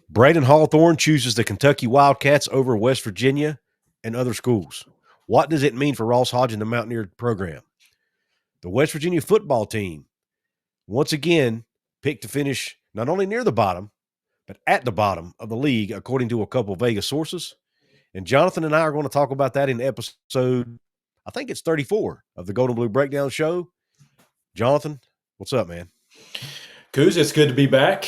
Braydon Hawthorne chooses the Kentucky Wildcats over West Virginia and other schools. What does it mean for Ross Hodge and the Mountaineer program? The West Virginia football team, once again, picked to finish not only near the bottom, but at the bottom of the league, according to a couple of Vegas sources. And Jonathan and I are going to talk about that in episode, I think it's 34 of the Golden Blue Breakdown Show. Jonathan, what's up, man? Couz, it's good to be back.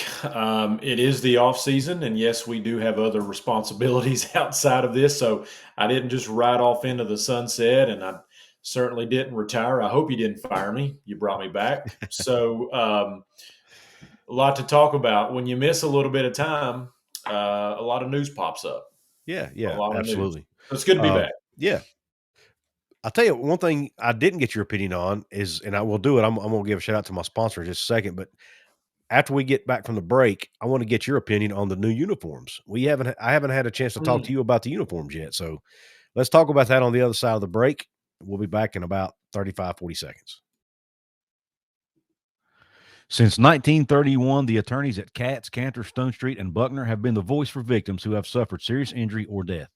It is the off season, and yes, we do have other responsibilities outside of this. So I didn't just ride off into the sunset, and I certainly didn't retire. I hope you didn't fire me. You brought me back. So a lot to talk about. When you miss a little bit of time, a lot of news pops up. Yeah, A lot of news. absolutely. So it's good to be back. Yeah. I'll tell you one thing I didn't get your opinion on is, and I will do it. I'm going to give a shout out to my sponsor in just a second, but after we get back from the break, I want to get your opinion on the new uniforms. I haven't had a chance to talk to you about the uniforms yet. So let's talk about that on the other side of the break. We'll be back in about 35, 40 seconds. Since 1931, the attorneys at Katz, Cantor, Stone Street, and Buckner have been the voice for victims who have suffered serious injury or death.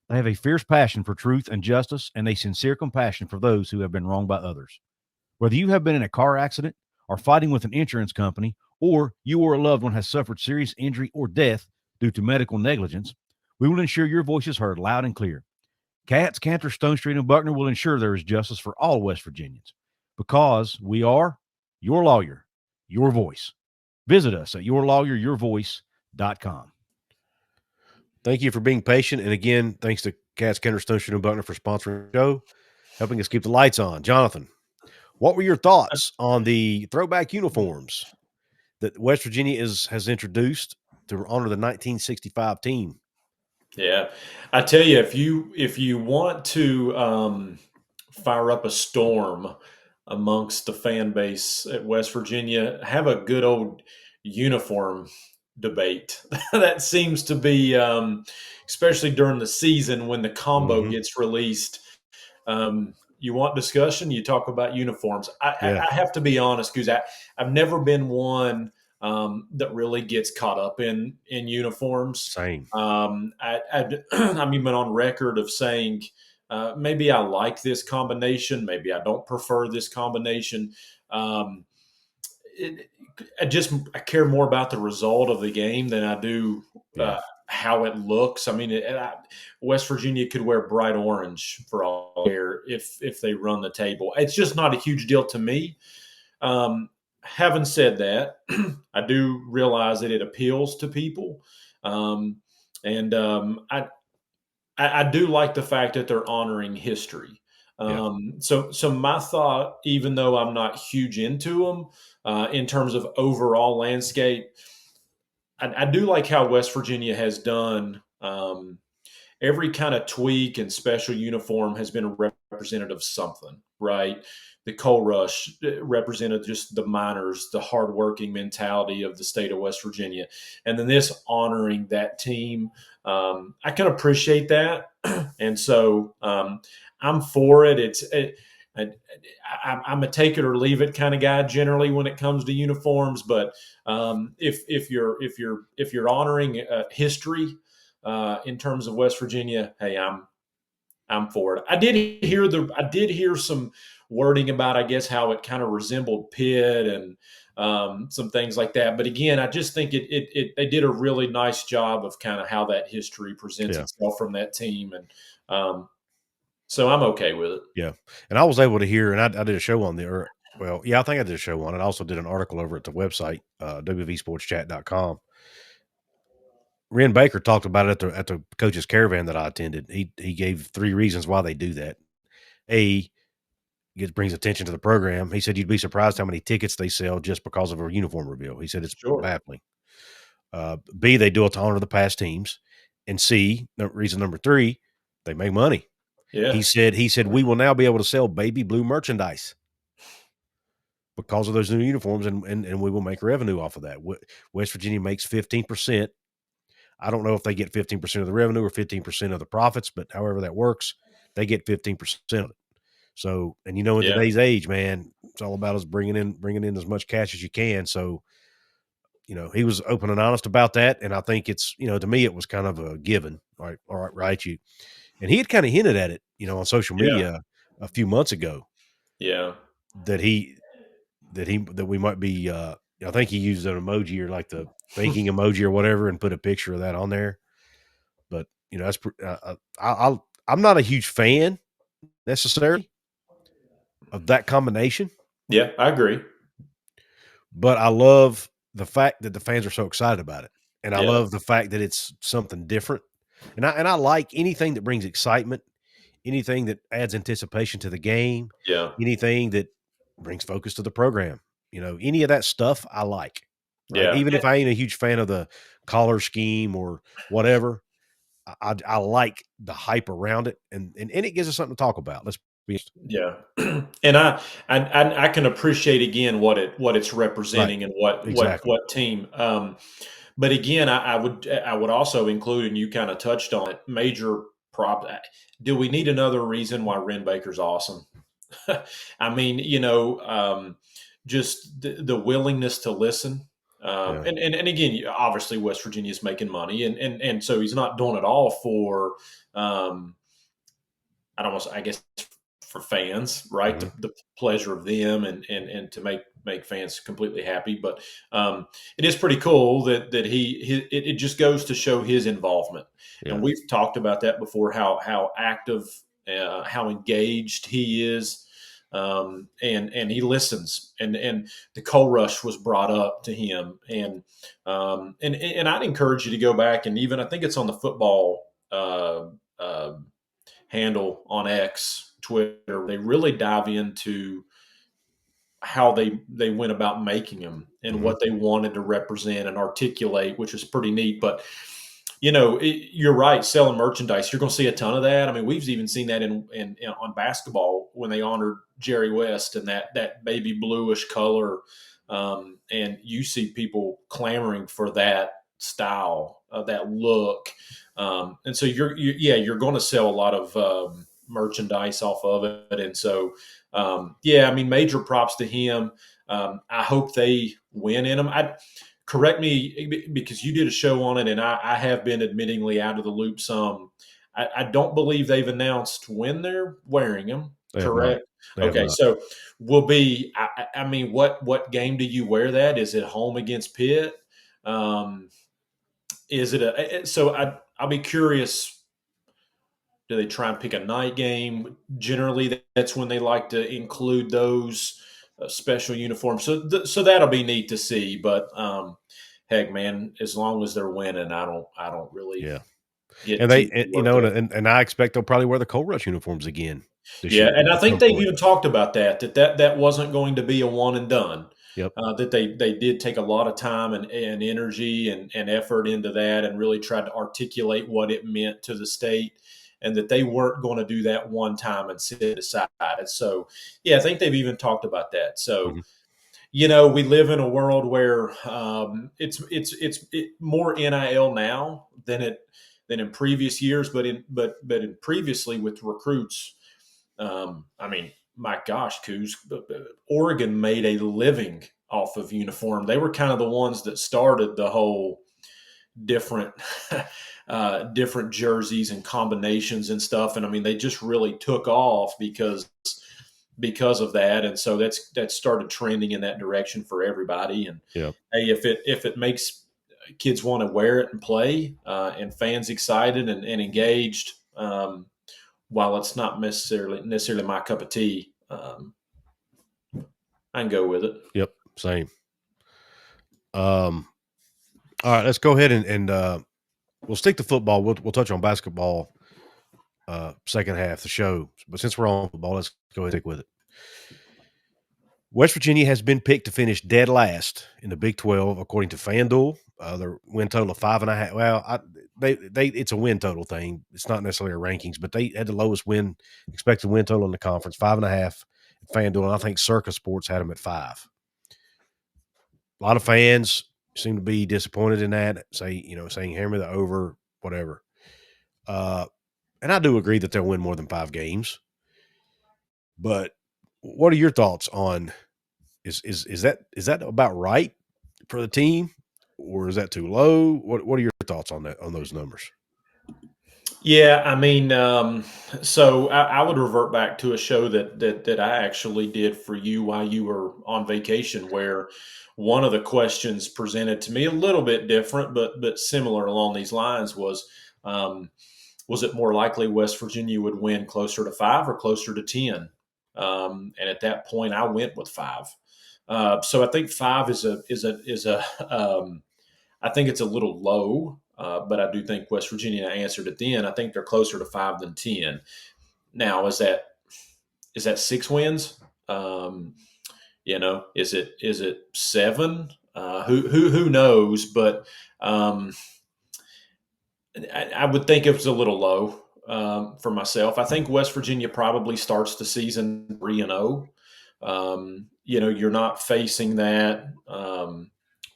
They have a fierce passion for truth and justice and a sincere compassion for those who have been wronged by others. Whether you have been in a car accident, are fighting with an insurance company, or you or a loved one has suffered serious injury or death due to medical negligence, we will ensure your voice is heard loud and clear. Katz, Cantor, Stone Street, and Buckner will ensure there is justice for all West Virginians because we are your lawyer, your voice. Visit us at yourlawyeryourvoice.com. Thank you for being patient. And again, thanks to Katz, Cantor, Stone Street, and Buckner for sponsoring the show, helping us keep the lights on. Jonathan, what were your thoughts on the throwback uniforms that West Virginia has introduced to honor the 1965 team? Yeah, I tell you, if you want to fire up a storm amongst the fan base at West Virginia, have a good old uniform debate. That seems to be, especially during the season when the combo gets released. You want discussion, you talk about uniforms. I have to be honest, because I've never been one that really gets caught up in uniforms. Same. I've been on record of saying maybe I like this combination, maybe I don't prefer this combination. I care more about the result of the game than I do how it looks. I mean, West Virginia could wear bright orange for all care if they run the table. It's just not a huge deal to me. Having said that, I do realize that it appeals to people. I do like the fact that they're honoring history. So my thought, even though I'm not huge into them in terms of overall landscape, I do like how West Virginia has done every kind of tweak and special uniform has been a representative of something, right? The Coal Rush represented just the miners, the hardworking mentality of the state of West Virginia. And then this honoring that team, I can appreciate that. And so I'm for it. I'm a take it or leave it kind of guy generally when it comes to uniforms. But if you're honoring history in terms of West Virginia, hey, I'm for it. I did hear some wording about, I guess, how it kind of resembled Pitt and some things like that. But again, I just think they did a really nice job of kind of how that history presents itself from that team, and so I'm okay with it. Yeah, and I was able to hear, and I did a show on there. Well, yeah, I think I did a show on it. I also did an article over at the website, WVSportsChat.com. Ren Baker talked about it at the coach's caravan that I attended. He gave 3 reasons why they do that. A, it brings attention to the program. He said you'd be surprised how many tickets they sell just because of a uniform reveal. He said it's baffling. B, they do it to honor the past teams. And C, reason number 3, they make money. Yeah. He said we will now be able to sell baby blue merchandise because of those new uniforms, and we will make revenue off of that. West Virginia makes 15%. I don't know if they get 15% of the revenue or 15% of the profits, but however that works, they get 15% of it. So, and in today's age, man, it's all about us bringing in as much cash as you can. So, he was open and honest about that, and I think it's, to me it was kind of a given. Like, all right, and he had kind of hinted at it, on social Yeah. media a few months ago Yeah. that we might be. I think he used an emoji, or like the thinking emoji or whatever, and put a picture of that on there. But that's I'm not a huge fan necessarily of that combination. Yeah, I agree. But I love the fact that the fans are so excited about it, and I Yeah. love the fact that it's something different. And I like anything that brings excitement, anything that adds anticipation to the game, Yeah. anything that brings focus to the program. Any of that stuff I like. Right, Yeah. even if I ain't a huge fan of the collar scheme or whatever, I like the hype around it, and it gives us something to talk about. Let's be honest. Yeah, and I can appreciate again what it's Right, representing and exactly. what team. But again, I would also include, and you kind of touched on it, major prop. Do we need another reason why Ren Baker's awesome? I mean, just the willingness to listen. Yeah. And again, obviously West Virginia is making money, and so he's not doing it all for. I don't want to, I guess, for fans, right? Mhm. The pleasure of them and to make fans completely happy. But it is pretty cool that it just goes to show his involvement. Yeah. And we've talked about that before, how active, how engaged he is. And he listens, and the coal rush was brought up to him, and I'd encourage you to go back, and even I think it's on the football handle on X, Twitter. They really dive into how they went about making them and Mhm. what they wanted to represent and articulate, which is pretty neat. But you're right. Selling merchandise, you're going to see a ton of that. I mean, we've even seen that in on basketball when they honored Jerry West and that baby bluish color, and you see people clamoring for that style, that look, and so you're going to sell a lot of merchandise off of it, and so I mean, major props to him. I hope they win in them. Correct me because you did a show on it, and I have been admittingly out of the loop some. I don't believe they've announced when they're wearing them. They have not. Correct. They have Okay, not. so will be. I mean, what game do you wear that? Is it home against Pitt? Is it a? So I'll be curious. Do they try and pick a night game? Generally, that's when they like to include those special uniforms. So that'll be neat to see. But heck, man, as long as they're winning, I don't really Yeah. get And too and worked up. and I expect they'll probably wear the Coal Rush uniforms again this Yeah, year and I at think some they've point. even talked about that wasn't going to be a one and done. Yep. That they did take a lot of time and energy and effort into that, and really tried to articulate what it meant to the state, and that they weren't going to do that one time and sit aside. So, yeah, I think they've even talked about that. So, Mhm. we live in a world where it's more NIL now than in previous years, but in previously with recruits. I mean, my gosh, Couz, Oregon made a living off of uniform. They were kind of the ones that started the whole different different jerseys and combinations and stuff. And I mean, they just really took off because of that. And so that started trending in that direction for everybody. And Yep. hey, if it makes kids want to wear it and play, and fans excited and engaged, while it's not necessarily my cup of tea, I can go with it. Yep. Same. All right, let's go ahead and we'll stick to football. We'll touch on basketball second half of the show. But since we're on football, let's go ahead and stick with it. West Virginia has been picked to finish dead last in the Big 12, according to FanDuel. Their win total of 5.5. Well, it's a win total thing. It's not necessarily a rankings, but they had the lowest expected win total in the conference, 5.5 at FanDuel, and I think Circa Sports had them at 5. A lot of fans seem to be disappointed in that. Saying hammer the over, whatever. And I do agree that they'll win more than 5 games. But what are your thoughts on is that about right for the team? or is that too low? What are your thoughts on that, on those numbers? Yeah, I mean, so I would revert back to a show that I actually did for you while you were on vacation, where one of the questions presented to me a little bit different, but similar along these lines um, was it more likely West Virginia would win closer to 5 or closer to 10? And at that point, I went with 5. So I think 5 is a I think it's a little low, but I do think West Virginia answered it then. I think they're closer to 5 than 10. Now, is that 6 wins? Is it 7? Who knows? But um, I would think it was a little low for myself. I think West Virginia probably starts the season 3-0. You're not facing that.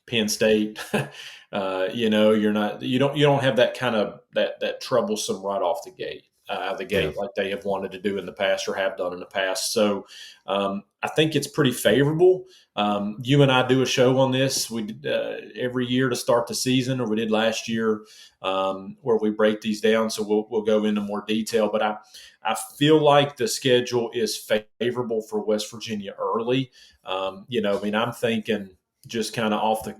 Penn State. You don't have that kind of that troublesome right off the gate, Yeah. like they have wanted to do in the past or have done in the past. So I think it's pretty favorable. You and I do a show on this. We did, every year to start the season, or we did last year, where we break these down. So we'll go into more detail. But I feel like the schedule is favorable for West Virginia early. I'm thinking just kind of off the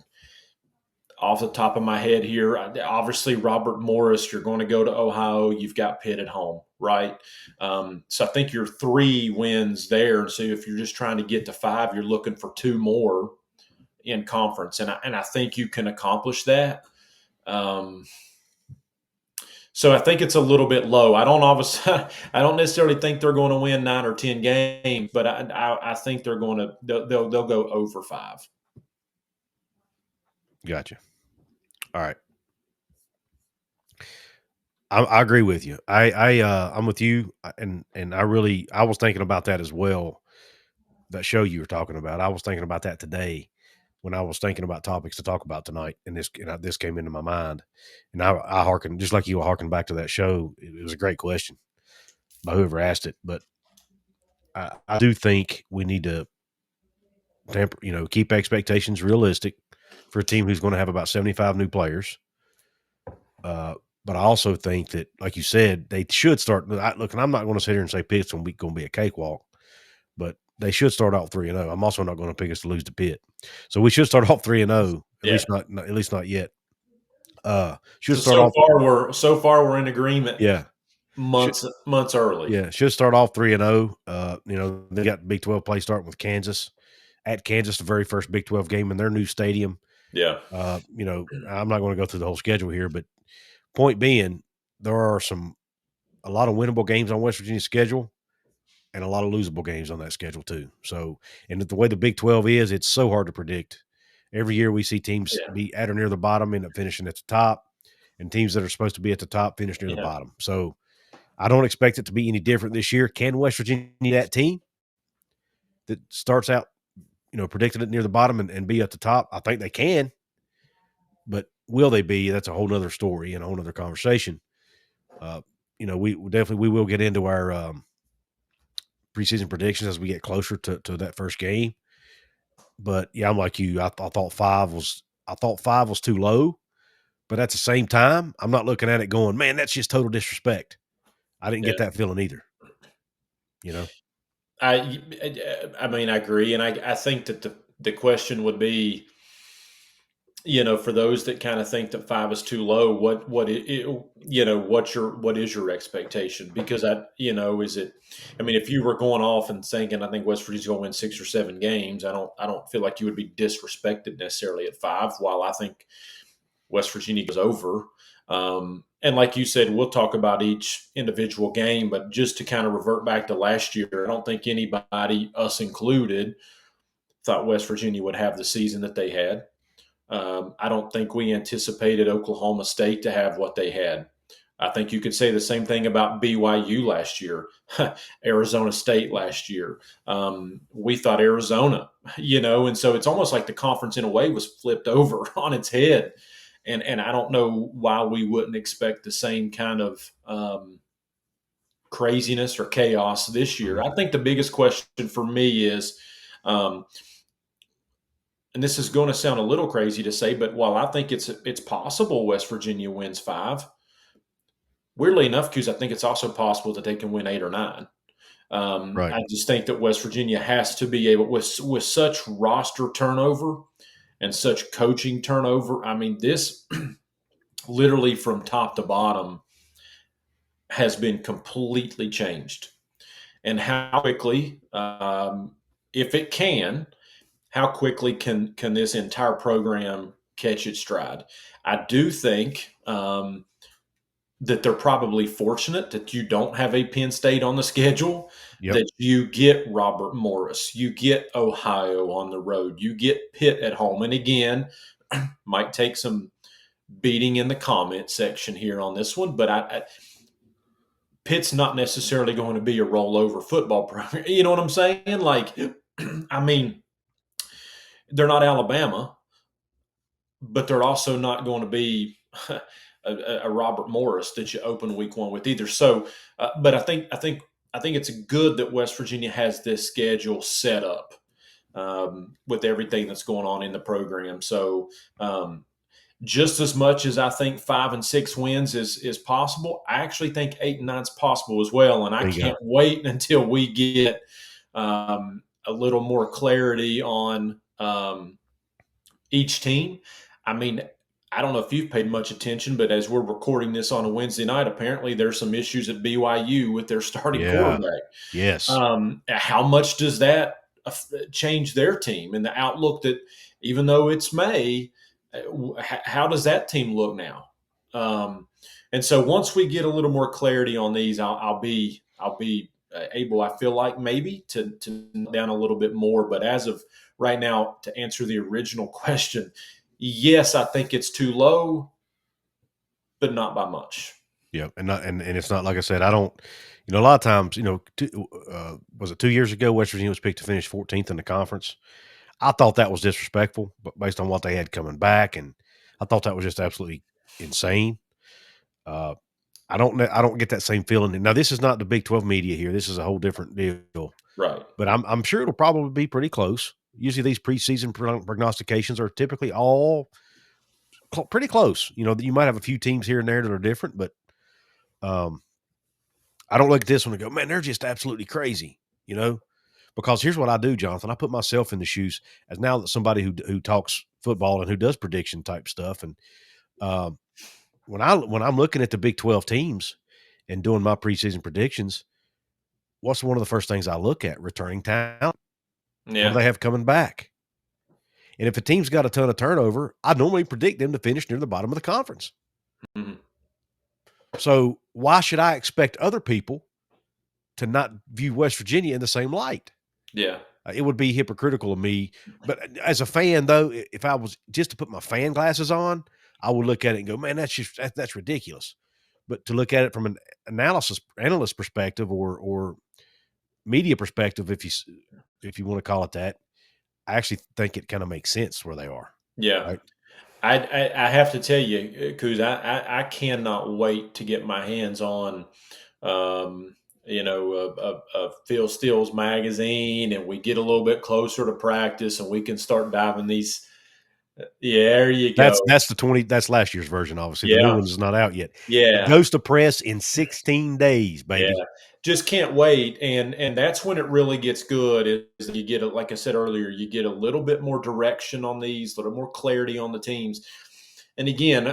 top of my head here. Obviously, Robert Morris, you're going to go to Ohio. You've got Pitt at home, right? So I think you're 3 wins there. So if you're just trying to get to 5, you're looking for 2 more in conference, and I think you can accomplish that. So I think it's a little bit low. I don't necessarily think they're going to win 9 or 10 games, but I think they'll go over 5. Gotcha. All right. I agree with you. I'm with you, and I was thinking about that as well. That show you were talking about, I was thinking about that today when I was thinking about topics to talk about tonight, and this came into my mind, and I harken just like you were harking back to that show. It was a great question by whoever asked it, but I do think we need to keep expectations realistic for a team who's going to have about 75 new players. But I also think that, like you said, they should start. Look, and I'm not going to sit here and say Pitt's going to be a cakewalk, but they should start off 3-0. I'm also not going to pick us to lose to Pitt, so we should start off 3-0. At Yeah. least not yet. Should So start so off. far we're in agreement. Yeah, Months early. yeah, should start off 3-0. They got Big 12 play starting with Kansas at Kansas, the very first Big 12 game in their new stadium. Yeah. I'm not going to go through the whole schedule here, but point being, there are a lot of winnable games on West Virginia's schedule and a lot of losable games on that schedule too. So, and the way the Big 12 is, it's so hard to predict. Every year we see teams be at or near the bottom, end up finishing at the top, and teams that are supposed to be at the top finish near the bottom. So I don't expect it to be any different this year. Can West Virginia, that team that starts out, predicting it near the bottom and be at the top? I think they can. But will they be? That's a whole nother story and a whole nother conversation. We will get into our preseason predictions as we get closer to that first game. But yeah, I'm like you. I thought 5 was too low, but at the same time, I'm not looking at it going, man, that's just total disrespect. I didn't get that feeling either. I mean, I agree, and I think that the question would be, for those that kind of think that 5 is too low, what is your expectation? Because is it? I mean, if you were going off and thinking, I think West Virginia's going to win 6 or 7 games, I don't feel like you would be disrespected necessarily at 5. While I think West Virginia goes over. And like you said, we'll talk about each individual game, but just to kind of revert back to last year, I don't think anybody, us included, thought West Virginia would have the season that they had. I don't think we anticipated Oklahoma State to have what they had. I think you could say the same thing about BYU last year, Arizona State last year. We thought Arizona, and so it's almost like the conference in a way was flipped over on its head. And I don't know why we wouldn't expect the same kind of craziness or chaos this year. I think the biggest question for me is and this is going to sound a little crazy to say, but while I think it's possible West Virginia wins 5, weirdly enough, because I think it's also possible that they can win 8 or 9. Right. I just think that West Virginia has to be able, with such roster turnover and such coaching turnover. I mean, this literally from top to bottom has been completely changed. And how quickly, if it can, how quickly can this entire program catch its stride? I do think that they're probably fortunate that you don't have a Penn State on the schedule, Yep. that you get Robert Morris, you get Ohio on the road, you get Pitt at home. And again, might take some beating in the comment section here on this one, but Pitt's not necessarily going to be a rollover football program. You know what I'm saying? Like, I mean, they're not Alabama, but they're also not going to be a Robert Morris that you open week 1 with either. So, but I think it's good that West Virginia has this schedule set up with everything that's going on in the program. So, just as much as I think 5 and 6 wins is possible, I actually think 8 and 9 is possible as well. And I can't wait until we get a little more clarity on each team. I mean, I don't know if you've paid much attention, but as we're recording this on a Wednesday night, apparently there's some issues at BYU with their starting quarterback. Yes. How much does that change their team and the outlook that, even though it's May, how does that team look now? And so once we get a little more clarity on these, I'll be able, I feel like, maybe to down a little bit more. But as of right now, to answer the original question, yes, I think it's too low, but not by much. Yeah, and it's not, like I said, I don't. A lot of times, was it 2 years ago West Virginia was picked to finish 14th in the conference? I thought that was disrespectful, but based on what they had coming back, and I thought that was just absolutely insane. I don't get that same feeling. Now, this is not the Big 12 media here. This is a whole different deal. Right. But I'm sure it'll probably be pretty close. Usually these preseason prognostications are typically all pretty close. You might have a few teams here and there that are different, but I don't look at this one and go, man, they're just absolutely crazy, because here's what I do, Jonathan. I put myself in the shoes as now that somebody who talks football and who does prediction type stuff. And when I'm looking at the Big 12 teams and doing my preseason predictions, what's one of the first things I look at? Returning talent. Yeah. What do they have coming back? And if a team's got a ton of turnover, I normally predict them to finish near the bottom of the conference. Mm-hmm. So why should I expect other people to not view West Virginia in the same light? Yeah. It would be hypocritical of me. But as a fan, though, if I was just to put my fan glasses on, I would look at it and go, man, that's ridiculous. But to look at it from an analyst perspective or media perspective, if you want to call it that, I actually think it kind of makes sense where they are. Yeah. Right? I have to tell you, Couz, I cannot wait to get my hands on, a Phil Steele's magazine, and we get a little bit closer to practice, and we can start diving these. Yeah, there you go. That's last year's version, obviously. Yeah. The new one's not out yet. Yeah. It goes to press in 16 days, baby. Yeah. Just can't wait. And that's when it really gets good, is you get, like I said earlier, you get a little bit more direction on these, a little more clarity on the teams. And again,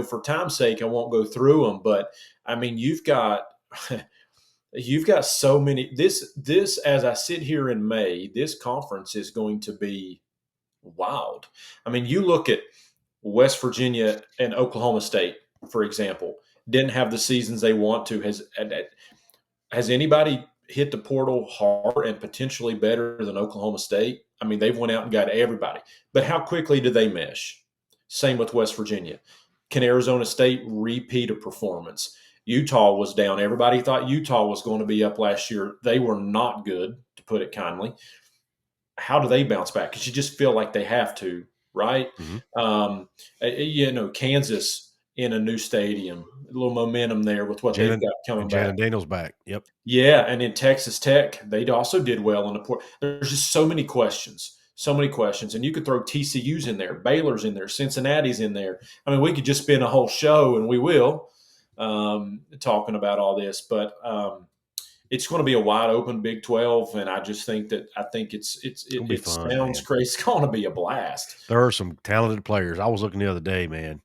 for time's sake, I won't go through them, but I mean, you've got so many, this, as I sit here in May, this conference is going to be wild. I mean, you look at West Virginia and Oklahoma State, for example, didn't have the seasons they want to. Has anybody hit the portal hard and potentially better than Oklahoma State? I mean, they've went out and got everybody. But how quickly do they mesh? Same with West Virginia. Can Arizona State repeat a performance? Utah was down. Everybody thought Utah was going to be up last year. They were not good, to put it kindly. How do they bounce back? Because you just feel like they have to, right? Mm-hmm. Kansas in a new stadium, a little momentum there with what they've got coming back. Jaden Daniels back. Yep. Yeah, and in Texas Tech, they also did well in the port. There's just so many questions. So many questions. And you could throw TCU's in there, Baylor's in there, Cincinnati's in there. I mean, we could just spend a whole show, and we will, talking about all this. But it's going to be a wide open Big 12, and I just think it fun, sounds man. crazy. It's going to be a blast. There are some talented players. I was looking the other day, man.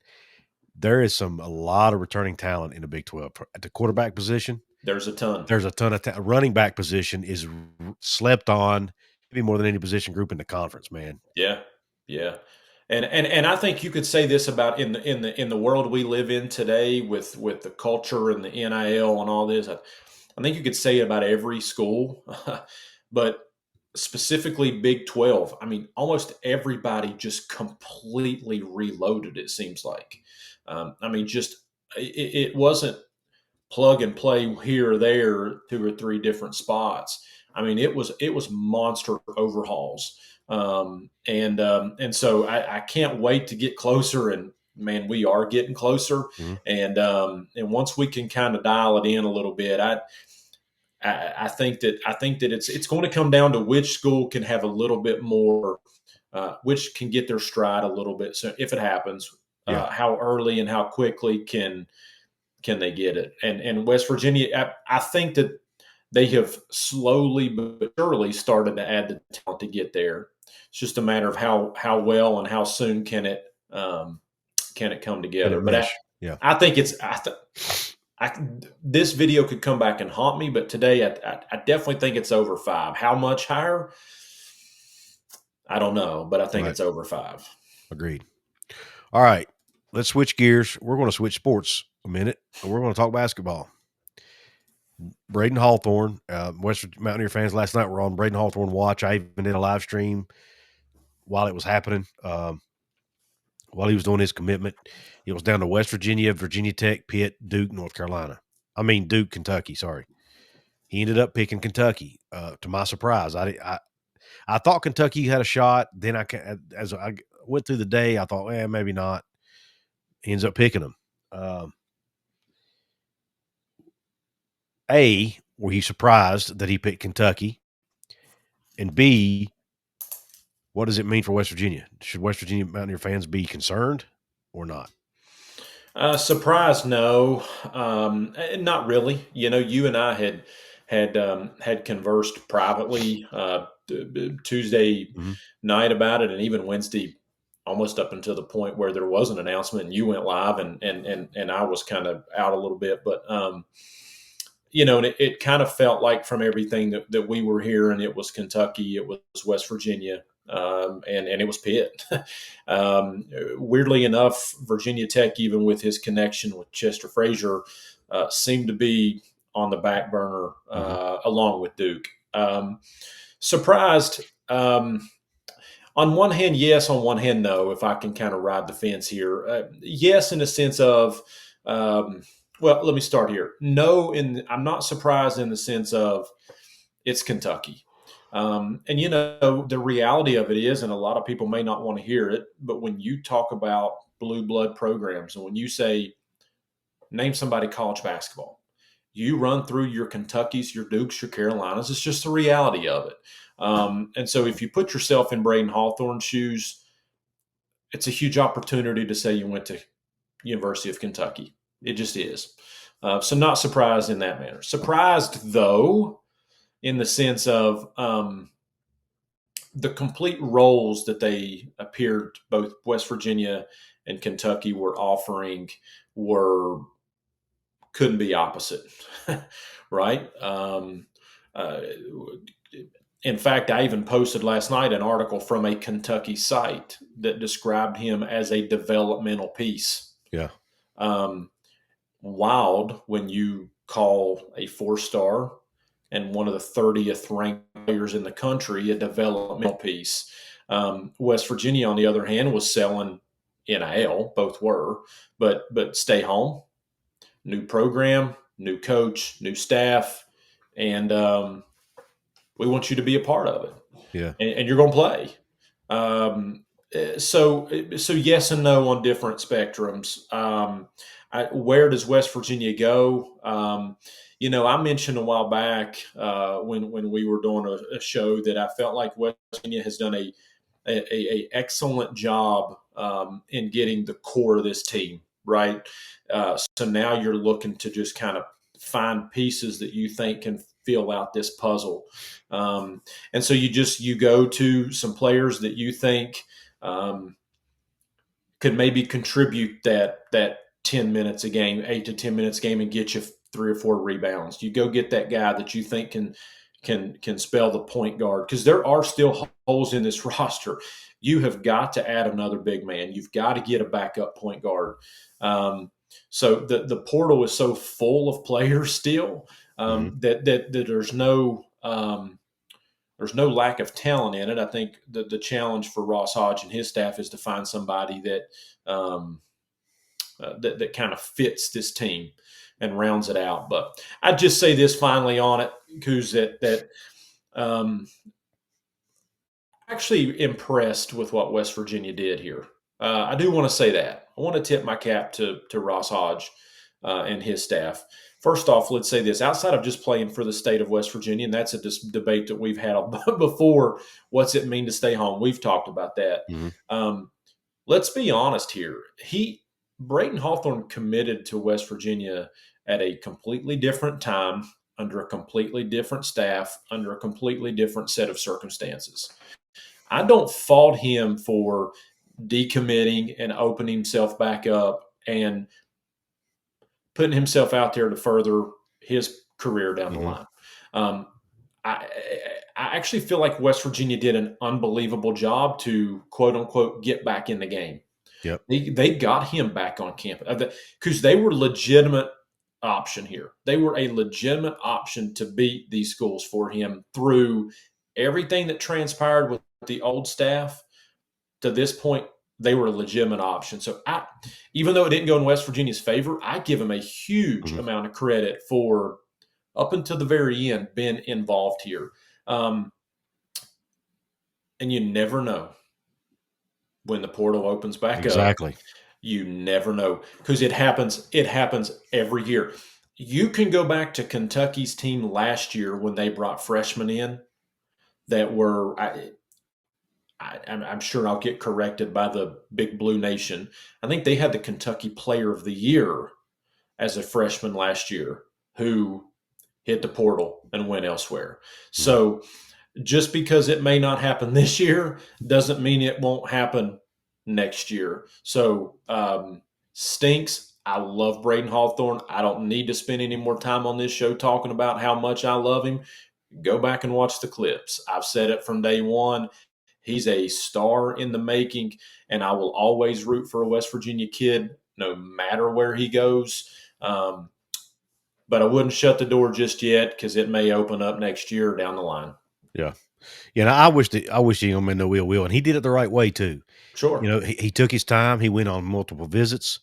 There is a lot of returning talent in the Big 12 at the quarterback position. There's a ton. There's a ton of running back position is slept on, maybe more than any position group in the conference, man. Yeah, yeah. And I think you could say this about in the world we live in today with the culture and the NIL and all this. I think you could say it about every school, but specifically Big 12. I mean, almost everybody just completely reloaded. It seems like. I mean, just it wasn't plug and play here or there, 2 or 3 different spots. I mean, it was monster overhauls. And so I can't wait to get closer, and man, we are getting closer. Mhm. And once we can kind of dial it in a little bit, I think that it's going to come down to which school can have a little bit more, which can get their stride a little bit. So if it happens, how early and how quickly can they get it? And West Virginia, I think that they have slowly but surely started to add the talent to get there. It's just a matter of how well and how soon can it come together. But I think this video could come back and haunt me, but today I definitely think it's over 5. How much higher? I don't know, but I think it's over 5. Agreed. All right, let's switch gears. We're going to switch sports a minute, and we're going to talk basketball. Braydon Hawthorne, West Mountaineer fans last night were on Braydon Hawthorne watch. I even did a live stream while it was happening, while he was doing his commitment. He was down to West Virginia, Virginia Tech, Pitt, Duke, North Carolina. I mean, Duke, Kentucky, sorry. He ended up picking Kentucky, to my surprise. I thought Kentucky had a shot. Then as I went through the day, I thought, maybe not. He ends up picking them. A, were you surprised that he picked Kentucky? And B, what does it mean for West Virginia? Should West Virginia Mountaineer fans be concerned or not? Surprised, no. Not really. You know, you and I had conversed privately Tuesday night about it, and even Wednesday, almost up until the point where there was an announcement and you went live, and I was kind of out a little bit, but you know, and it kind of felt like from everything that we were hearing, it was Kentucky, it was West Virginia, and it was Pitt. Weirdly enough, Virginia Tech, even with his connection with Chester Frazier, seemed to be on the back burner along with Duke. Surprised. On one hand, yes. On one hand, no. If I can kind of ride the fence here, yes, in the sense of. Well, let me start here. No, I'm not surprised in the sense of it's Kentucky. And, you know, the reality of it is, and a lot of people may not want to hear it, but when you talk about blue blood programs and when you say, name somebody college basketball, you run through your Kentuckys, your Dukes, your Carolinas. It's just the reality of it. And so if you put yourself in Braydon Hawthorne's shoes, it's a huge opportunity to say you went to University of Kentucky. It just is. So not surprised in that manner. Surprised, though, in the sense of the complete roles that they appeared both West Virginia and Kentucky were offering couldn't be opposite, right? In fact, I even posted last night an article from a Kentucky site that described him as a developmental piece. Yeah. Wild when you call a 4-star and one of the 30th ranked players in the country a developmental piece. West Virginia, on the other hand, was selling NIL, both were, but stay home, new program, new coach, new staff, and we want you to be a part of it. Yeah, and you're going to play. So yes and no on different spectrums. Where does West Virginia go? You know, I mentioned a while back when we were doing a show that I felt like West Virginia has done a excellent job in getting the core of this team right. So now you're looking to just kind of find pieces that you think can fill out this puzzle. And so you go to some players that you think could maybe contribute that 10 minutes a game, 8 to 10 minutes a game, and get you 3 or 4 rebounds. You go get that guy that you think can spell the point guard, because there are still holes in this roster. You have got to add another big man. You've got to get a backup point guard. So the portal is so full of players still that there's no lack of talent in it. I think the challenge for Ross Hodge and his staff is to find somebody that that kind of fits this team and rounds it out. But I'd just say this finally on it, Couz, that actually impressed with what West Virginia did here. I do want to say that. I want to tip my cap to Ross Hodge and his staff. First off, let's say this. Outside of just playing for the state of West Virginia, and that's a debate that we've had before, what's it mean to stay home? We've talked about that. Mm-hmm. Let's be honest here. Braydon Hawthorne committed to West Virginia at a completely different time, under a completely different staff, under a completely different set of circumstances. I don't fault him for decommitting and opening himself back up and putting himself out there to further his career down the line. I actually feel like West Virginia did an unbelievable job to, quote unquote, get back in the game. Yep. They got him back on campus because they were legitimate option here. They were a legitimate option to beat these schools for him through everything that transpired with the old staff. To this point, they were a legitimate option. So even though it didn't go in West Virginia's favor, I give him a huge amount of credit for, up until the very end, being involved here. And you never know when the portal opens back up. Exactly. You never know, because it happens every year. You can go back to Kentucky's team last year when they brought freshmen in that were I'm sure I'll get corrected by the Big Blue Nation. I think they had the Kentucky Player of the Year as a freshman last year who hit the portal and went elsewhere. So just because it may not happen this year doesn't mean it won't happen next year. So stinks. I love Braydon Hawthorne. I don't need to spend any more time on this show talking about how much I love him. Go back and watch the clips. I've said it from day one. He's a star in the making, and I will always root for a West Virginia kid no matter where he goes. But I wouldn't shut the door just yet, because it may open up next year down the line. Yeah. Yeah, I wish he young man no will, and he did it the right way too. Sure. You know, he took his time. He went on multiple visits,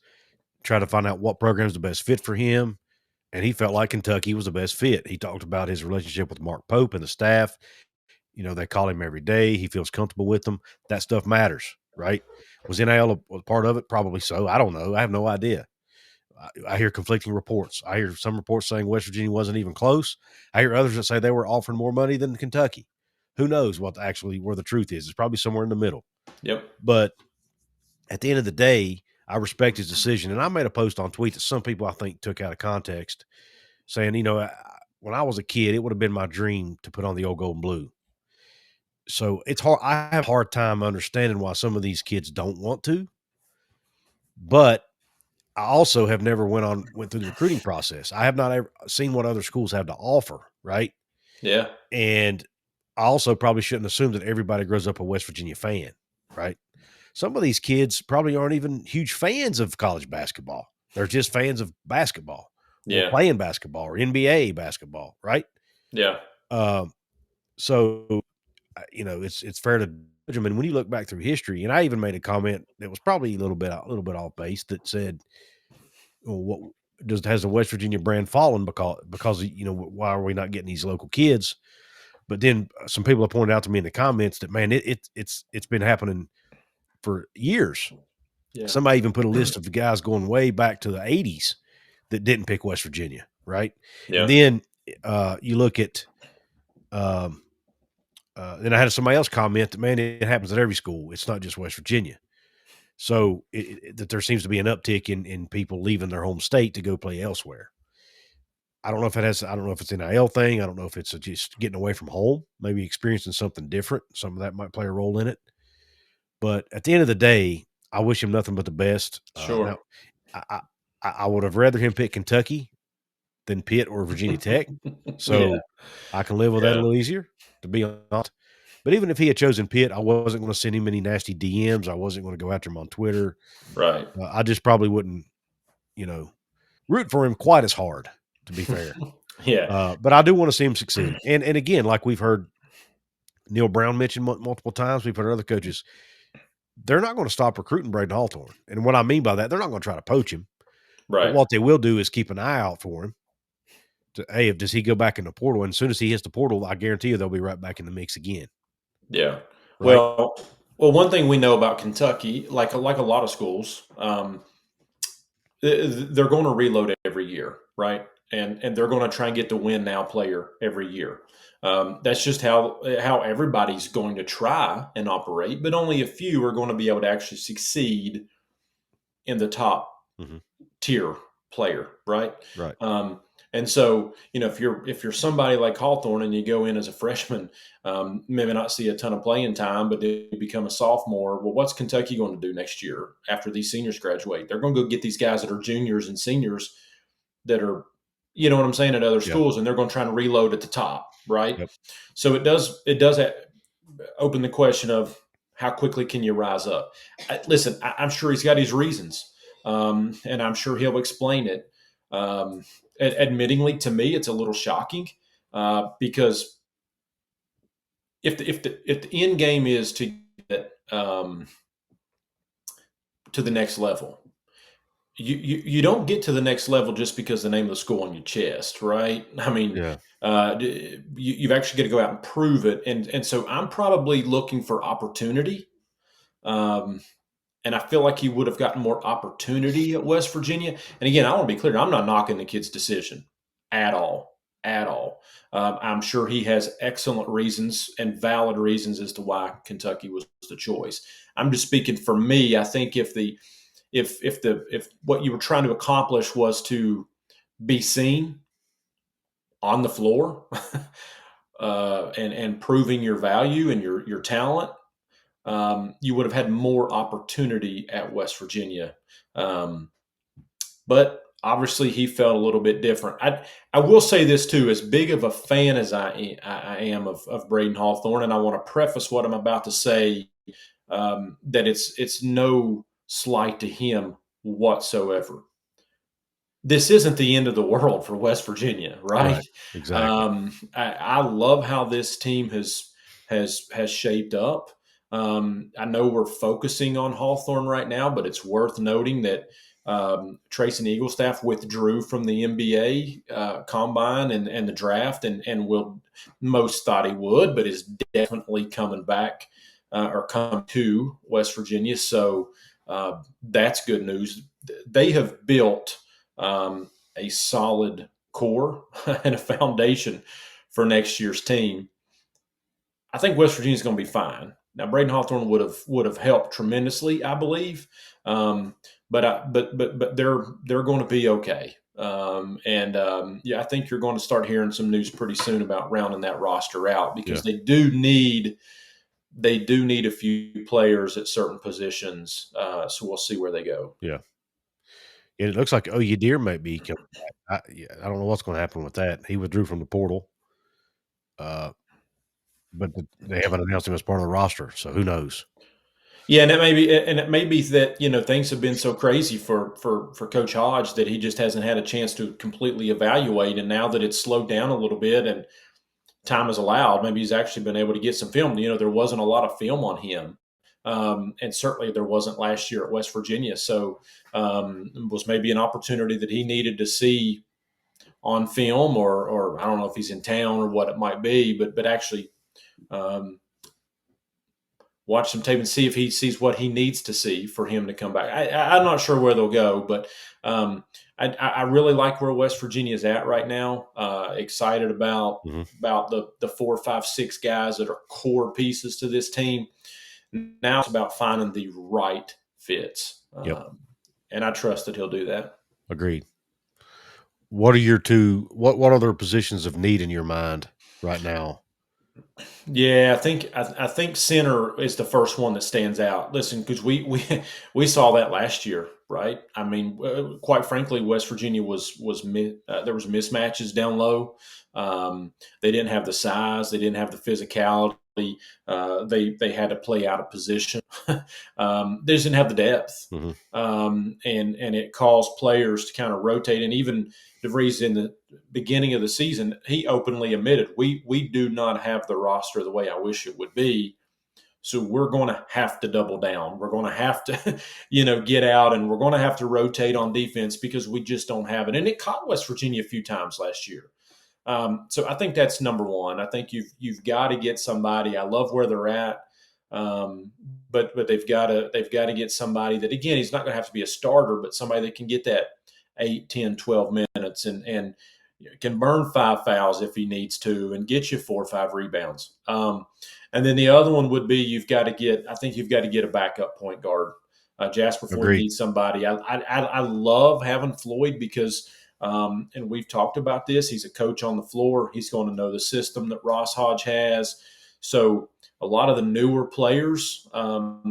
tried to find out what program's the best fit for him, and he felt like Kentucky was the best fit. He talked about his relationship with Mark Pope and the staff. You know, they call him every day. He feels comfortable with them. That stuff matters, right? Was NIL a part of it? Probably so. I don't know. I have no idea. I hear conflicting reports. I hear some reports saying West Virginia wasn't even close. I hear others that say they were offering more money than Kentucky. Who knows where the truth is? It's probably somewhere in the middle. Yep. But at the end of the day, I respect his decision. And I made a post on tweet that some people I think took out of context, saying, you know, when I was a kid, it would have been my dream to put on the old gold and blue. So it's hard. I have a hard time understanding why some of these kids don't want to. But I also have never went through the recruiting process. I have not ever seen what other schools have to offer, right? Yeah. And I also probably shouldn't assume that everybody grows up a West Virginia fan, right? Some of these kids probably aren't even huge fans of college basketball. They're just fans of basketball, or playing basketball, or NBA basketball, right? Yeah. So, you know, it's fair to judge them. And when you look back through history, and I even made a comment that was probably a little bit off base that said, well, has the West Virginia brand fallen because you know, why are we not getting these local kids? But then some people have pointed out to me in the comments that, man, it's been happening for years. Yeah. Somebody even put a list of the guys going way back to the 80s that didn't pick West Virginia, right? Yeah. And then you look at then I had somebody else comment that, man, it happens at every school. It's not just West Virginia. So that there seems to be an uptick in people leaving their home state to go play elsewhere. I don't know if I don't know if it's an NIL thing. I don't know if it's just getting away from home, maybe experiencing something different. Some of that might play a role in it. But at the end of the day, I wish him nothing but the best. Sure. Now, I would have rather him pick Kentucky than Pitt or Virginia Tech. So Yeah. I can live with that a Yeah. little easier, to be honest. But even if he had chosen Pitt, I wasn't going to send him any nasty DMs. I wasn't going to go after him on Twitter. Right. I just probably wouldn't, root for him quite as hard, to be fair. Yeah. But I do want to see him succeed. And again, like we've heard Neil Brown mention multiple times, we've heard other coaches, they're not going to stop recruiting Braydon Hawthorne. And what I mean by that, they're not going to try to poach him. But Right. what they will do is keep an eye out for him. Hey, does he go back in the portal? And as soon as he hits the portal, I guarantee you they'll be right back in the mix again. Yeah. Right? Well, one thing we know about Kentucky, like a lot of schools, they're going to reload every year, right? And they're going to try and get the win now player every year. That's just how everybody's going to try and operate, but only a few are going to be able to actually succeed in the top tier player, right? Right. And so, if you're somebody like Hawthorne and you go in as a freshman, maybe not see a ton of playing time, but they become a sophomore. Well, what's Kentucky going to do next year after these seniors graduate? They're going to go get these guys that are juniors and seniors that are, you know what I'm saying, at other schools, and they're going to try and reload at the top, right? Yep. So it does open the question of how quickly can you rise up? Listen, I'm sure he's got his reasons, and I'm sure he'll explain it. Admittingly, to me, it's a little shocking because if the end game is to get to the next level, you don't get to the next level just because the name of the school on your chest, right? I mean, you've actually got to go out and prove it, and so I'm probably looking for opportunity. And I feel like he would have gotten more opportunity at West Virginia. And again, I want to be clear, I'm not knocking the kid's decision at all. I'm sure he has excellent reasons and valid reasons as to why Kentucky was the choice. I'm just speaking for me. I think if what you were trying to accomplish was to be seen on the floor and proving your value and your talent, you would have had more opportunity at West Virginia. But obviously he felt a little bit different. I will say this too, as big of a fan as I am of Braydon Hawthorne, and I want to preface what I'm about to say, that it's no slight to him whatsoever. This isn't the end of the world for West Virginia, right? Exactly. I love how this team has shaped up. I know we're focusing on Hawthorne right now, but it's worth noting that Trace and Eaglestaff withdrew from the NBA combine and the draft, and most thought he would, but is definitely coming back or come to West Virginia. So that's good news. They have built a solid core and a foundation for next year's team. I think West Virginia is going to be fine. Now, Braydon Hawthorne would have helped tremendously, I believe, but they're going to be okay. I think you're going to start hearing some news pretty soon about rounding that roster out because they do need a few players at certain positions. So we'll see where they go. Yeah. And it looks like Deer might be coming back. I don't know what's going to happen with that. He withdrew from the portal, but they haven't announced him as part of the roster, so who knows? Yeah, and it may be that things have been so crazy for Coach Hodge that he just hasn't had a chance to completely evaluate, and now that it's slowed down a little bit and time has allowed, maybe he's actually been able to get some film. There wasn't a lot of film on him. And certainly there wasn't last year at West Virginia. So it was maybe an opportunity that he needed to see on film, or I don't know if he's in town or what it might be, but actually watch some tape and see if he sees what he needs to see for him to come back. I'm not sure where they'll go, but I really like where West Virginia is at right now. Excited about the 4, 5, 6 guys that are core pieces to this team. Now it's about finding the right fits. And I trust that he'll do that. Agreed. What are your two? What other positions of need in your mind right now? Yeah, I think center is the first one that stands out. Listen, because we saw that last year, right? I mean, quite frankly, West Virginia there was mismatches down low. They didn't have the size, they didn't have the physicality. They had to play out of position. They just didn't have the depth, and it caused players to kind of rotate. And even DeVries in the beginning of the season, he openly admitted we do not have the roster the way I wish it would be. So we're going to have to double down. We're going to have to, get out, and we're going to have to rotate on defense because we just don't have it. And it caught West Virginia a few times last year. So I think that's number one. I think you've got to get somebody. I love where they're at, but they've got to get somebody that, again, he's not going to have to be a starter, but somebody that can get that 8, 10, 12 minutes and can burn 5 fouls if he needs to and get you 4 or 5 rebounds. And then the other one would be you've got to get a backup point guard. Jasper Floyd needs somebody. I love having Floyd because and we've talked about this. He's a coach on the floor. He's going to know the system that Ross Hodge has. So a lot of the newer players,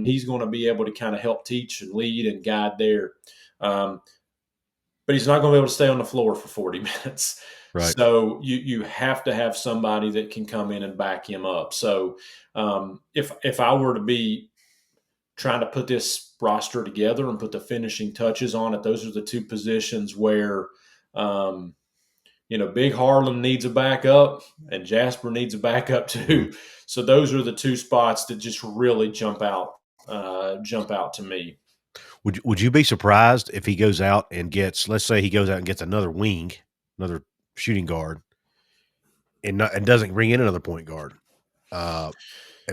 he's going to be able to kind of help teach and lead and guide there. But he's not going to be able to stay on the floor for 40 minutes. Right. So you have to have somebody that can come in and back him up. So if I were to be trying to put this roster together and put the finishing touches on it, those are the two positions where Big Harlan needs a backup and Jasper needs a backup too. So those are the two spots that just really jump out to me. Would you be surprised if he goes out and gets, let's say he goes out and gets another wing, another shooting guard, and doesn't bring in another point guard, and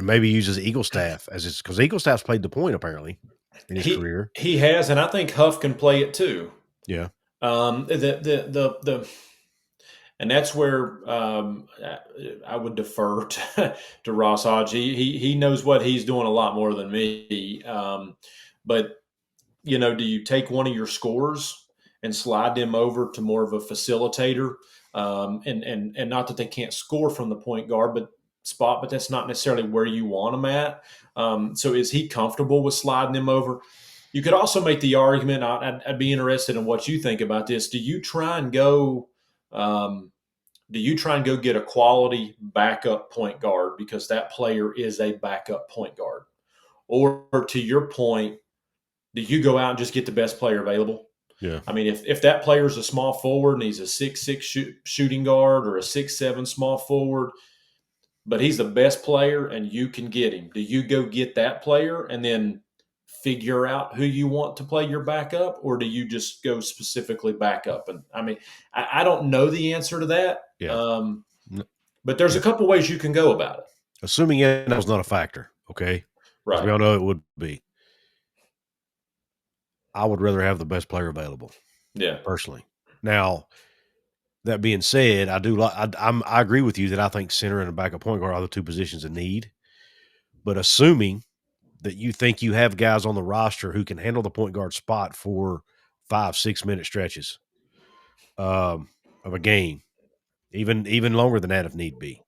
maybe uses Eaglestaff because Eaglestaff's played the point apparently in his career. He has, and I think Huff can play it too. Yeah. And that's where I would defer to Ross Hodge. He knows what he's doing a lot more than me. But do you take one of your scorers and slide them over to more of a facilitator? And not that they can't score from the point guard, but that's not necessarily where you want them at. So is he comfortable with sliding them over? You could also make the argument. I'd be interested in what you think about this. Do you try and go get a quality backup point guard because that player is a backup point guard? Or to your point, do you go out and just get the best player available? Yeah. I mean, if that player is a small forward and he's a 6'6" shooting guard or a 6'7" small forward, but he's the best player and you can get him, do you go get that player and then figure out who you want to play your backup, or do you just go specifically backup? And I mean, I don't know the answer to that. Yeah. But there's a couple ways you can go about it. Assuming that was not a factor, okay? Right. We all know it would be. I would rather have the best player available. Yeah. Personally. Now, that being said, I agree with you that I think center and a backup point guard are the two positions in need. But assuming that you think you have guys on the roster who can handle the point guard spot for 5-6 minute stretches of a game, even longer than that if need be.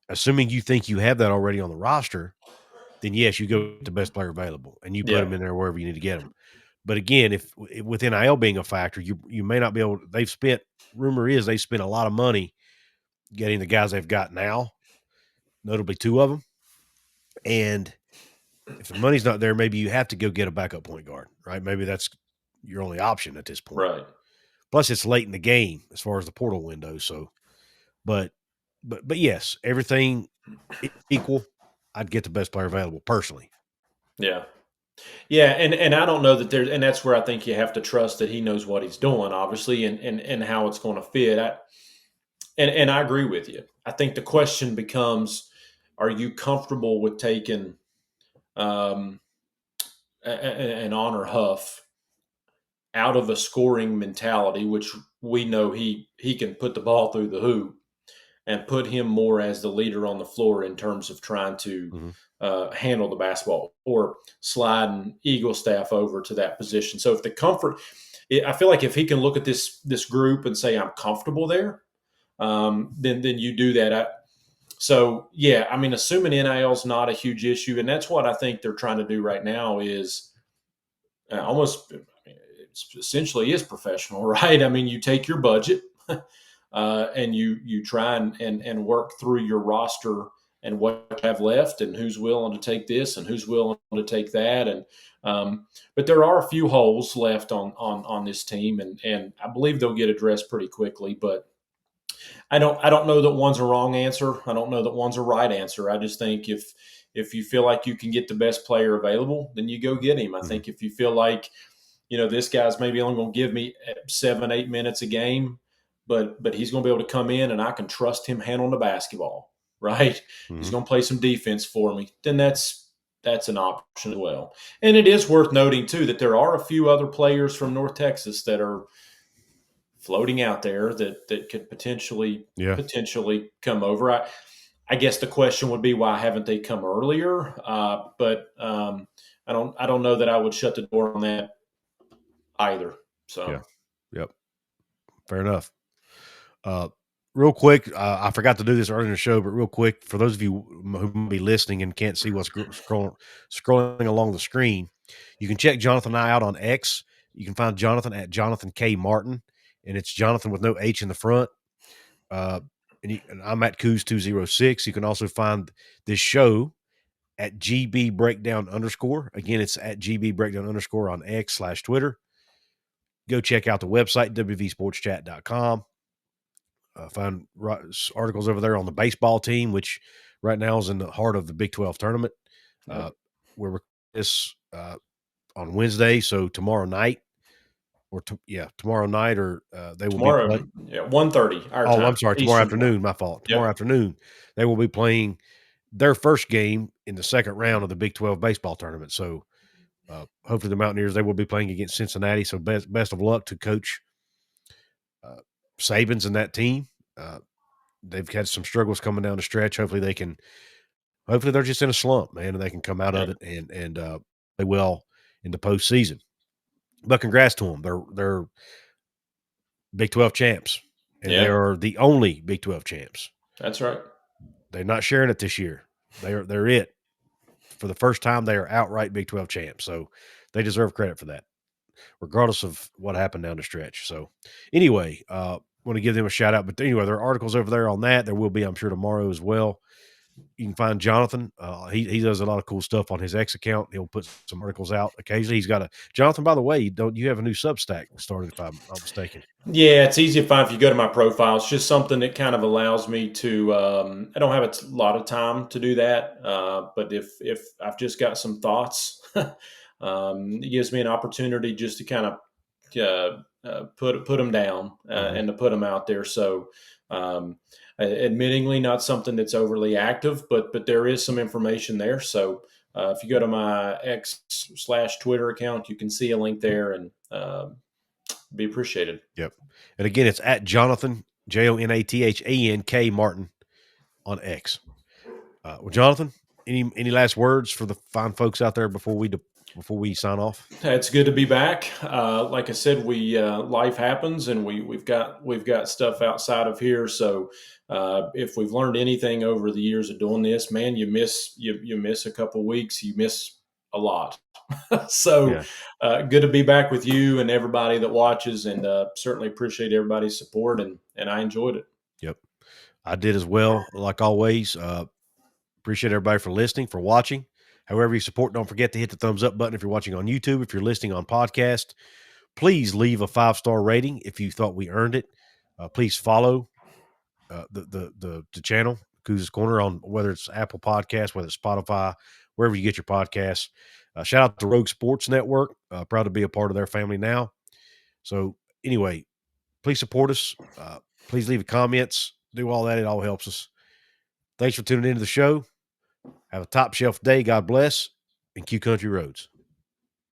Assuming you think you have that already on the roster, then yes, you go with the best player available and you put them in there wherever you need to get them. But again, if with NIL being a factor, you may not be able. Rumor is they spent a lot of money getting the guys they've got now, notably 2 of them. And if the money's not there, maybe you have to go get a backup point guard, right? Maybe that's your only option at this point. Right. Plus, it's late in the game as far as the portal window. So, but yes, everything equal, I'd get the best player available personally. Yeah. Yeah, and I don't know that and that's where I think you have to trust that he knows what he's doing, obviously, and how it's going to fit. And I agree with you. I think the question becomes, are you comfortable with taking and honor Huff out of a scoring mentality, which we know he can put the ball through the hoop, and put him more as the leader on the floor in terms of trying to handle the basketball or sliding Eagle staff over to that position. So if the comfort, I feel like if he can look at this group and say, I'm comfortable there, then you do that. So, yeah, I mean, assuming NIL is not a huge issue, and that's what I think they're trying to do right now is almost essentially is professional, right? I mean, you take your budget and you try and work through your roster and what you have left and who's willing to take this and who's willing to take that. And but there are a few holes left on this team, and I believe they'll get addressed pretty quickly. But I don't know that one's a wrong answer. I don't know that one's a right answer. I just think if you feel like you can get the best player available, then you go get him. I think if you feel like, this guy's maybe only going to give me 7-8 minutes a game, but he's going to be able to come in and I can trust him handling the basketball, right? He's going to play some defense for me. Then that's an option as well. And it is worth noting too that there are a few other players from North Texas that are floating out there that could potentially come over. I guess the question would be, why haven't they come earlier? But I don't know that I would shut the door on that either. So, Yep. Fair enough. Real quick, I forgot to do this earlier in the show, but real quick, for those of you who may be listening and can't see what's scrolling along the screen, you can check Jonathan and I out on X. You can find Jonathan at Jonathan K. Martin, and it's Jonathan with no H in the front. And I'm at Couz206. You can also find this show at GB Breakdown _. Again, it's at GB Breakdown _ on X/Twitter. Go check out the website, WVSportsChat.com. Find articles over there on the baseball team, which right now is in the heart of the Big 12 tournament. We're recording this on Wednesday, so tomorrow night, or tomorrow night, or they will be playing. 1:30 our time. I'm sorry, tomorrow afternoon. My fault. Tomorrow afternoon, they will be playing their first game in the second round of the Big 12 baseball tournament. So hopefully the Mountaineers, they will be playing against Cincinnati. So best of luck to Coach Sabins and that team. They've had some struggles coming down the stretch. Hopefully they're just in a slump, man, and they can come out of it and play well in the postseason. But congrats to them. They're Big 12 champs, and they are the only Big 12 champs. That's right. They're not sharing it this year. They're it. For the first time, they are outright Big 12 champs. So they deserve credit for that, regardless of what happened down the stretch. So anyway, want to give them a shout out. But anyway, there are articles over there on that. There will be, I'm sure, tomorrow as well. You can find Jonathan. He does a lot of cool stuff on his X account. He'll put some articles out occasionally. He's got Jonathan, by the way, you have a new Substack started, if I'm not mistaken. Yeah, it's easy to find if you go to my profile. It's just something that kind of allows me to I don't have a lot of time to do that. But if I've just got some thoughts, it gives me an opportunity just to kind of put them down and to put them out there. So admittingly not something that's overly active, but there is some information there. So if you go to my X/Twitter account, you can see a link there and be appreciated. Yep. And again, it's at Jonathan, JONATHANK Martin on X. Well, Jonathan, any last words for the fine folks out there before we sign off? It's good to be back. Like I said, life happens, and we've got stuff outside of here. So if we've learned anything over the years of doing this, man, you miss a couple weeks, you miss a lot. So good to be back with you and everybody that watches, and certainly appreciate everybody's support, and I enjoyed it. Yep, I did as well. Like always, appreciate everybody for listening, for watching. However you support, don't forget to hit the thumbs up button if you're watching on YouTube. If you're listening on podcast, please leave a 5-star rating if you thought we earned it. Please follow the channel, Couz's Corner, on whether it's Apple Podcasts, whether it's Spotify, wherever you get your podcasts. Shout out to Rogue Sports Network. Proud to be a part of their family now. So anyway, please support us. Please leave comments. Do all that. It all helps us. Thanks for tuning into the show. Have a top shelf day. God bless. and Q Country Roads.